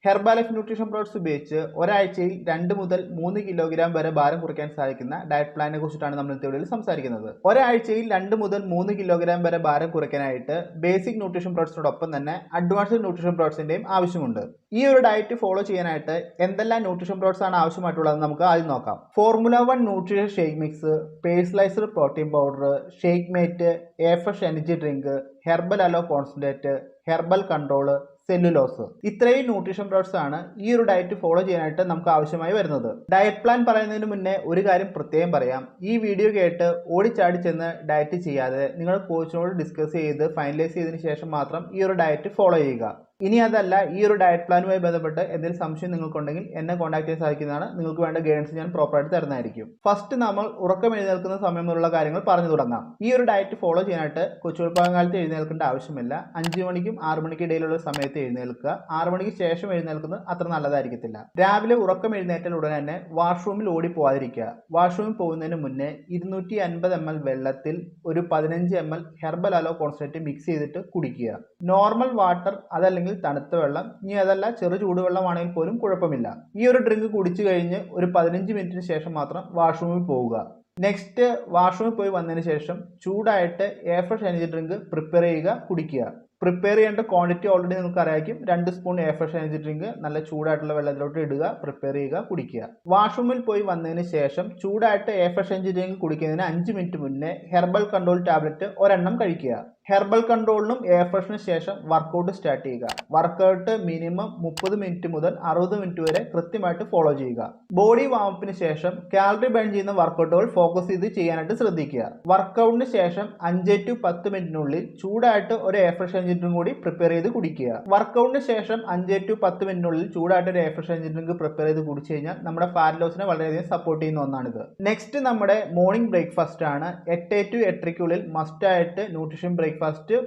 Herbalife nutrition products ഉപയോഗിച്ച് ഒരാഴ്ചയിൽ 2 മുതൽ 3 കിലോഗ്രാം വരെ ഭാരം കുറയ്ക്കാൻ സാധിക്കുന്ന ഡയറ്റ് പ്ലാനിനെ കുറിച്ചിട്ടാണ് നമ്മൾ ഇന്നത്തെ വീഡിയോയിൽ സംസാരിക്കുന്നത്. ഒരാഴ്ചയിൽ 2 മുതൽ 3 കിലോഗ്രാം വരെ ഭാരം കുറയ്ക്കാനായിട്ട് ബേസിക് ന്യൂട്രീഷൻ പ്രോഡക്ട്സിനോടൊപ്പം തന്നെ അഡ്വാൻസ്ഡ് ന്യൂട്രീഷൻ പ്രോഡക്ട്സിന്റെയും ആവശ്യമുണ്ട്. ഈ ഒരു ഡയറ്റ് ഫോളോ ചെയ്യാനായിട്ട് എന്തെല്ലാം ന്യൂട്രീഷൻ പ്രോഡക്ട്സ് ആണ് ആവശ്യമായിട്ടുള്ളത് നമുക്ക് ആദ്യം നോക്കാം. Formula 1 nutrition shake mix, personalised protein powder, shake mate, Afresh energy drink, herbal aloe concentrate, herbal control, cellulose. ഇത്രയും ന്യൂട്രീഷൻ പ്രോഡക്ട്സ് ആണ് ഈ ഒരു ഡയറ്റ് ഫോളോ ചെയ്യാനായിട്ട് നമുക്ക് ആവശ്യമായി വരുന്നത്. ഡയറ്റ് പ്ലാൻ പറയുന്നതിന് മുന്നേ ഒരു കാര്യം പ്രത്യേകം പറയാം. ഈ വീഡിയോ കേട്ട് ഓടിച്ചാടി ചെന്ന് ഡയറ്റ് ചെയ്യാതെ നിങ്ങൾ കോച്ചിനോട് ഡിസ്കസ് ചെയ്ത് ഫൈനലൈസ് ചെയ്തതിന് ശേഷം മാത്രം ഈ ഒരു ഡയറ്റ് ഫോളോ ചെയ്യുക. ഇനി അതല്ല, ഈ ഒരു ഡയറ്റ് പ്ലാനുമായി ബന്ധപ്പെട്ട് എന്തെങ്കിലും സംശയം നിങ്ങൾക്കുണ്ടെങ്കിൽ എന്നെ കോൺടാക്ട് ചെയ്യാൻ സാധിക്കുന്നതാണ്. നിങ്ങൾക്ക് വേണ്ട ഗൈഡൻസ് ഞാൻ പ്രോപ്പറായിട്ട് തരുന്നതായിരിക്കും. ഫസ്റ്റ് നമ്മൾ ഉറക്കം എഴുന്നേൽക്കുന്ന സമയം മുതലുള്ള കാര്യങ്ങൾ പറഞ്ഞു തുടങ്ങാം. ഈ ഒരു ഡയറ്റ് ഫോളോ ചെയ്യാനായിട്ട് കൊച്ചുകുഴപ്പകാലത്ത് എഴുന്നേൽക്കേണ്ട ആവശ്യമില്ല. 5 മണിക്കും 6 മണിക്കും ഇടയിലുള്ള സമയത്ത് എഴുന്നേൽക്കുക. 6 മണിക്ക് ശേഷം എഴുന്നേൽക്കുന്നത് അത്ര നല്ലതായിരിക്കത്തില്ല. രാവിലെ ഉറക്കം എഴുന്നേറ്റാൽ ഉടൻ തന്നെ വാഷ്റൂമിൽ ഓടി പോകാതിരിക്കുക. വാഷ്റൂമിൽ പോകുന്നതിന് മുന്നേ 250 ml വെള്ളത്തിൽ ഒരു 15 ml herbal aloe concentrate mix ചെയ്തിട്ട് കുടിക്കുക. നോർമൽ വാട്ടർ അതല്ലെങ്കിൽ തണുത്ത വെള്ളം, ഇനി അതല്ല ചെറു ചൂടുവെള്ളമാണെങ്കിൽ പോലും കുഴപ്പമില്ല. ഈ ഒരു ഡ്രിങ്ക് കുടിച്ചു കഴിഞ്ഞ് ഒരു 15 മിനിറ്റിന് ശേഷം മാത്രം വാഷ്റൂമിൽ പോവുക. നെക്സ്റ്റ് വാഷ്റൂമിൽ പോയി വന്നതിന് ശേഷം ചൂടായിട്ട് എഫ്രഷ് എനർജി ഡ്രിങ്ക് പ്രിപ്പയർ ചെയ്യുക, കുടിക്കുക. പ്രിപ്പയർ ചെയ്യേണ്ട ക്വാണ്ടിറ്റി ഓൾറെഡി നിങ്ങൾക്ക് അറിയാം. 2 സ്പൂൺ എഫ്രഷ് എനർജി ഡ്രിങ്ക് നല്ല ചൂടായിട്ടുള്ള വെള്ളത്തിലോട്ട് ഇടുക, പ്രിപ്പയർ ചെയ്യുക, കുടിക്കുക. വാഷ്റൂമിൽ പോയി വന്നതിന് ശേഷം ചൂടായിട്ട് എഫ്രഷ് എനർജി ഡ്രിങ്ക് കുടിക്കുന്നതിന് 5 മിനിറ്റ് മുന്നേ ഹെർബൽ കൺട്രോൾ ടാബ്ലറ്റ് ഒരെണ്ണം കഴിക്കുക. ഹെർബൽ കൺട്രോളിനും എയർഫ്രഷിനും ശേഷം വർക്കൗട്ട് സ്റ്റാർട്ട് ചെയ്യുക. വർക്കൗട്ട് മിനിമം 30 മിനിറ്റ് മുതൽ 60 മിനിറ്റ് വരെ കൃത്യമായിട്ട് ഫോളോ ചെയ്യുക. ബോഡി വാമപ്പിന് ശേഷം കാലറി ബേൺ ചെയ്യുന്ന വർക്കൗട്ടുകൾ ഫോക്കസ് ചെയ്ത് ചെയ്യാനായിട്ട് ശ്രദ്ധിക്കുക. വർക്കൗട്ടിന് ശേഷം 5 to 10 മിനിറ്റിനുള്ളിൽ ചൂടായിട്ട് ഒരു എയർഫ്രഷ് എനർജി ഡ്രിങ്ക് കൂടി പ്രിപ്പയർ ചെയ്ത് കുടിക്കുക. വർക്കൗട്ടിന് ശേഷം 5 to 10 മിനിറ്റിനുള്ളിൽ ചൂടായിട്ട് ഒരു എയർഫ്രഷ് എനർജി ഡ്രിങ്ക് പ്രിപ്പയർ ചെയ്ത് കുടിച്ചു കഴിഞ്ഞാൽ നമ്മുടെ ഫാറ്റ് ലോസിനെ വളരെയധികം സപ്പോർട്ട് ചെയ്യുന്ന ഒന്നാണിത്. നെക്സ്റ്റ് നമ്മുടെ മോർണിംഗ് ബ്രേക്ക്ഫാസ്റ്റ് ആണ്. 8 to 8:30 മസ്റ്റ് ആയിട്ട് ന്യൂട്രീഷൻ ബ്രേക്ക്ഫാസ്റ്റ്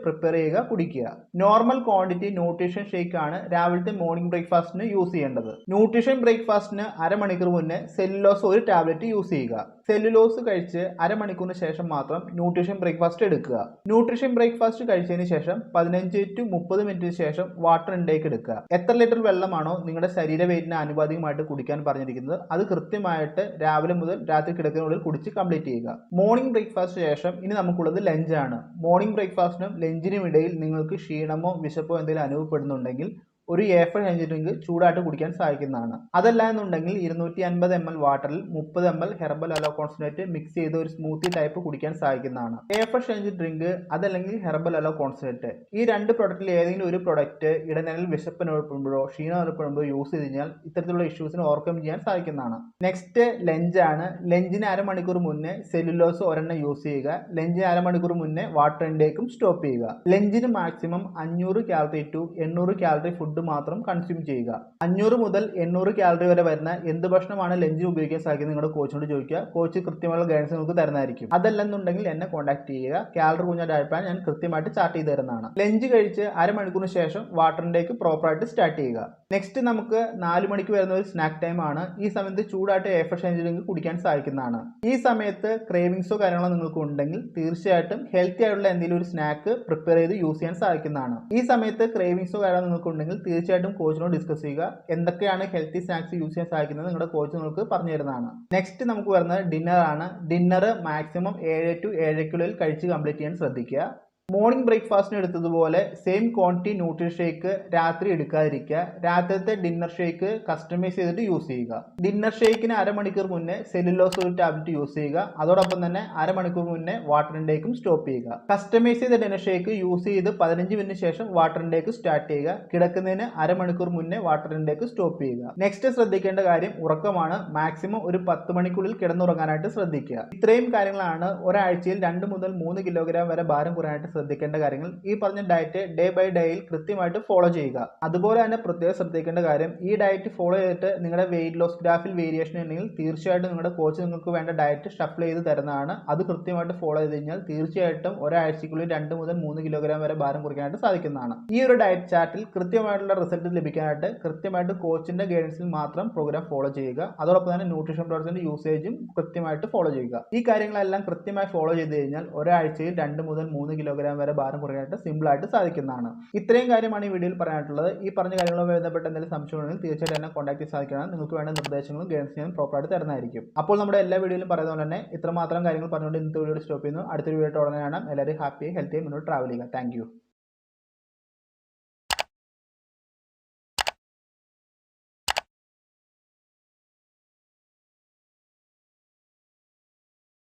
പ്രിപ്പയർ ചെയ്യുക, കുടിക്കുക. നോർമൽ ക്വാണ്ടിറ്റി ന്യൂട്രീഷൻ ഷേക്ക് ആണ് രാവിലത്തെ മോർണിംഗ് ബ്രേക്ക്ഫാസ്റ്റിന് യൂസ് ചെയ്യേണ്ടത്. ന്യൂട്രീഷൻ ബ്രേക്ക്ഫാസ്റ്റിന് അരമണിക്കൂർ മുന്നേ സെല്ലുലോസ് ഒരു ടാബ്ലറ്റ് യൂസ് ചെയ്യുക. സെല്ലുലോസ് കഴിച്ച് അരമണിക്കൂറിന് ശേഷം മാത്രം ന്യൂട്രീഷൻ ബ്രേക്ക്ഫാസ്റ്റ് എടുക്കുക. ന്യൂട്രീഷൻ ബ്രേക്ക്ഫാസ്റ്റ് കഴിച്ചതിന് ശേഷം 15 to 30 മിനിറ്റിന് ശേഷം വാട്ടർ ഇൻടേക്ക് എടുക്കുക. എത്ര ലിറ്റർ വെള്ളമാണോ നിങ്ങളുടെ ശരീര വെയിറ്റിന് ആനുപാതികമായിട്ട് കുടിക്കാൻ പറഞ്ഞിരിക്കുന്നത് അത് കൃത്യമായിട്ട് രാവിലെ മുതൽ രാത്രി കിടക്കുന്നതിനുള്ളിൽ കുടിച്ച് കംപ്ലീറ്റ് ചെയ്യുക. മോർണിംഗ് ബ്രേക്ക്ഫാസ്റ്റ് ശേഷം ഇനി നമുക്കുള്ളത് ലഞ്ചാണ്. മോർണിംഗ് ബ്രേക്ക്ഫാസ്റ്റിനും ലഞ്ചിനും ഇടയിൽ നിങ്ങൾക്ക് ക്ഷീണമോ വിശപ്പോ എന്തെങ്കിലും അനുഭവപ്പെടുന്നുണ്ടെങ്കിൽ ഒരു എഫ്രഷ് എനർജി ഡ്രിങ്ക് ചൂടായിട്ട് കുടിക്കാൻ സാധിക്കുന്നതാണ്. അതല്ല എന്നുണ്ടെങ്കിൽ 250 ml വാട്ടറിൽ 30 ml herbal aloe concentrate mix ചെയ്ത് ഒരു സ്മൂത്തി ടൈപ്പ് കുടിക്കാൻ സാധിക്കുന്നതാണ്. എഫ്രഷ് എനർജി ഡ്രിങ്ക് അതല്ലെങ്കിൽ ഹെർബൽ അലോ കോൺസെൻട്രേറ്റ്, ഈ 2 പ്രൊഡക്റ്റിൽ ഏതെങ്കിലും ഒരു പ്രൊഡക്റ്റ് ഇടനേരൽ വിശപ്പ് അനുഭവപ്പെടുമ്പോഴോ ക്ഷീണം അനുഭവപ്പെടുമ്പോഴോ യൂസ് ചെയ്ത് കഴിഞ്ഞാൽ ഇത്തരത്തിലുള്ള ഇഷ്യൂസിന് ഓവർകം ചെയ്യാൻ സാധിക്കുന്നതാണ്. നെക്സ്റ്റ് ലഞ്ചാണ്. ലഞ്ചിന് അരമണിക്കൂർ മുന്നേ സെല്ലുലോസ് ഒരെണ്ണം യൂസ് ചെയ്യുക. ലഞ്ചിന് അരമണിക്കൂർ മുന്നേ വാട്ടർ ഇൻടേക്കും സ്റ്റോപ്പ് ചെയ്യുക. ലഞ്ചിന് maximum 500 calorie to 800 calorie food മാത്രം കൺസ്യൂം ചെയ്യുക. 500 മുതൽ 800 കാലറി വരെ വരുന്ന എന്ത് ഭക്ഷണമാണ് ലഞ്ചിന് ഉപയോഗിക്കാൻ സാധിക്കുന്നത് നിങ്ങളുടെ കോച്ചിനോട് ചോദിക്കുക. കോച്ച് കൃത്യമായുള്ള ഗൈഡൻസ് നിങ്ങൾക്ക് തരുന്നതായിരിക്കും. അതല്ലെന്നുണ്ടെങ്കിൽ എന്നെ കോൺടാക്ട് ചെയ്യുക. കാലറി കുറഞ്ഞ ഡയറ്റ് പ്ലാൻ ഞാൻ കൃത്യമായിട്ട് ചാർട്ട് ചെയ്ത് തരുന്നതാണ്. ലഞ്ച് കഴിച്ച് അരമണിക്കൂറിന് ശേഷം വാട്ടർ ഇൻടേക്ക് പ്രോപ്പറായിട്ട് സ്റ്റാർട്ട് ചെയ്യുക. നെക്സ്റ്റ് നമുക്ക് 4 മണിക്ക് വരുന്ന ഒരു സ്നാക്ക് ടൈം ആണ്. ഈ സമയത്ത് ചൂടായിട്ട് എഫ്രഷ് എനർജി ഡ്രിങ്ക് കുടിക്കാൻ സാധിക്കുന്നതാണ്. ഈ സമയത്ത് ക്രേവിങ്സോ കാര്യങ്ങളോ നിങ്ങൾക്ക് ഉണ്ടെങ്കിൽ തീർച്ചയായിട്ടും ഹെൽത്തി ആയിട്ടുള്ള എന്തെങ്കിലും ഒരു സ്നാക്ക് പ്രിപ്പയർ ചെയ്ത് യൂസ് ചെയ്യാൻ സാധിക്കുന്നതാണ്. ഈ സമയത്ത് ക്രേവിങ്സോ കാര്യങ്ങളോ നിങ്ങൾക്ക് ഉണ്ടെങ്കിൽ തീർച്ചയായിട്ടും കോച്ചിനോട് ഡിസ്കസ് ചെയ്യുക. എന്തൊക്കെയാണ് ഹെൽത്തി സ്നാക്സ് യൂസ് ചെയ്യാൻ സാധിക്കുന്നത് നിങ്ങളുടെ കോച്ച് നിങ്ങൾക്ക് പറഞ്ഞു തരുന്നതാണ്. നെക്സ്റ്റ് നമുക്ക് വരുന്നത് ഡിന്നർ ആണ്. ഡിന്നർ മാക്സിമം 7 to 7:30 കഴിച്ച് കംപ്ലീറ്റ് ചെയ്യാൻ ശ്രദ്ധിക്കുക. മോർണിംഗ് ബ്രേക്ക്ഫാസ്റ്റിന് എടുത്തതുപോലെ സെയിം ക്വാണ്ടിറ്റി ന്യൂട്രീഷൻ ഷേക്ക് രാത്രി എടുക്കാതിരിക്കുക. രാത്രിത്തെ ഡിന്നർ ഷേക്ക് കസ്റ്റമൈസ് ചെയ്തിട്ട് യൂസ് ചെയ്യുക. ഡിന്നർ ഷേക്കിന് അരമണിക്കൂർ മുന്നേ സെല്ലുലോസ് ഒരു ടാബ്ലറ്റ് യൂസ് ചെയ്യുക. അതോടൊപ്പം തന്നെ അരമണിക്കൂർ മുന്നേ വാട്ടർ ഇൻടേക്കും സ്റ്റോപ്പ് ചെയ്യുക. കസ്റ്റമൈസ് ചെയ്ത ഡിന്നർ ഷേക്ക് യൂസ് ചെയ്ത് 15 മിനിറ്റിന് ശേഷം വാട്ടർ ഇൻടേക്ക് സ്റ്റാർട്ട് ചെയ്യുക. കിടക്കുന്നതിന് അരമണിക്കൂർ മുന്നേ വാട്ടർ ഇൻടേക്ക് സ്റ്റോപ്പ് ചെയ്യുക. നെക്സ്റ്റ് ശ്രദ്ധിക്കേണ്ട കാര്യം ഉറക്കമാണ്. മാക്സിമം ഒരു 10 മണിക്കുള്ളിൽ കിടന്നുറങ്ങാനായിട്ട് ശ്രദ്ധിക്കുക. ഇത്രയും കാര്യങ്ങളാണ് ഒരാഴ്ചയിൽ 2 മുതൽ 3 കിലോഗ്രാം വരെ ഭാരം കുറയാനായിട്ട് ശ്രദ്ധിക്കേണ്ട കാര്യങ്ങൾ. ഈ പറഞ്ഞ ഡയറ്റ് ഡേ ബൈ ഡേയിൽ കൃത്യമായിട്ട് ഫോളോ ചെയ്യുക. അതുപോലെ തന്നെ പ്രത്യേകം ശ്രദ്ധിക്കേണ്ട കാര്യം, ഈ ഡയറ്റ് ഫോളോ ചെയ്തിട്ട് നിങ്ങളുടെ വെയിറ്റ് ലോസ് ഗ്രാഫിൽ വേരിയേഷൻ ഉണ്ടെങ്കിൽ തീർച്ചയായിട്ടും നിങ്ങളുടെ കോച്ച് നിങ്ങൾക്ക് വേണ്ട ഡയറ്റ് ഷഫിൾ ചെയ്ത് തരുന്നതാണ്. അത് കൃത്യമായിട്ട് ഫോളോ ചെയ്ത് കഴിഞ്ഞാൽ തീർച്ചയായിട്ടും ഒരാഴ്ചക്കുള്ളിൽ 2 മുതൽ 3 കിലോഗ്രാം വരെ ഭാരം കുറയ്ക്കാനായിട്ട് സാധിക്കുന്നതാണ്. ഈ ഒരു ഡയറ്റ് ചാർട്ടിൽ കൃത്യമായിട്ടുള്ള റിസൾട്ട് ലഭിക്കാനായിട്ട് കൃത്യമായിട്ട് കോച്ചിന്റെ ഗൈഡൻസിൽ മാത്രം പ്രോഗ്രാം ഫോളോ ചെയ്യുക. അതോടൊപ്പം തന്നെ ന്യൂട്രീഷൻ പ്രോഡക്ട്സിന്റെ യൂസേജും കൃത്യമായിട്ട് ഫോളോ ചെയ്യുക. ഈ കാര്യങ്ങളെല്ലാം കൃത്യമായി ഫോളോ ചെയ്ത് കഴിഞ്ഞാൽ ഒരാഴ്ചയിൽ 2 മുതൽ 3 കിലോഗ്രാം കിലോഗ്രാം വരെ ഭാരം കുറയ്ക്കാനായിട്ട് സിമ്പിളായിട്ട് സാധിക്കുന്നതാണ്. ഇത്രയും കാര്യമാണ് ഈ വീഡിയോയിൽ പറയാനായിട്ടുള്ളത്. ഈ പറഞ്ഞ കാര്യങ്ങളുമായി ബന്ധപ്പെട്ട് എന്തെങ്കിലും സംശയമുണ്ടെങ്കിൽ തീർച്ചയായിട്ടും എന്നെ കോൺടാക്ട് ചെയ്ത് സാധിക്കുന്നതാണ്. നിങ്ങൾക്ക് വേണ്ട നിർദ്ദേശങ്ങളും ഗൈഡൻസ് ഞാൻ പ്രോപ്പറായിട്ട് തരുന്നതായിരിക്കും. അപ്പോൾ നമ്മുടെ എല്ലാ വീഡിയോയിലും പറയുന്നത് പോലെ തന്നെ ഇത്രമാത്രം കാര്യങ്ങൾ പറഞ്ഞുകൊണ്ട് ഇന്നത്തെ വീഡിയോ സ്റ്റോപ്പ് ചെയ്യുന്നു. അടുത്തൊരു വീഡിയോ ഉടനെ കാണാം. എല്ലാവരും ഹാപ്പി ഹെൽത്തി മുന്നോട്ട് ട്രാവൽ ചെയ്യുക. താങ്ക്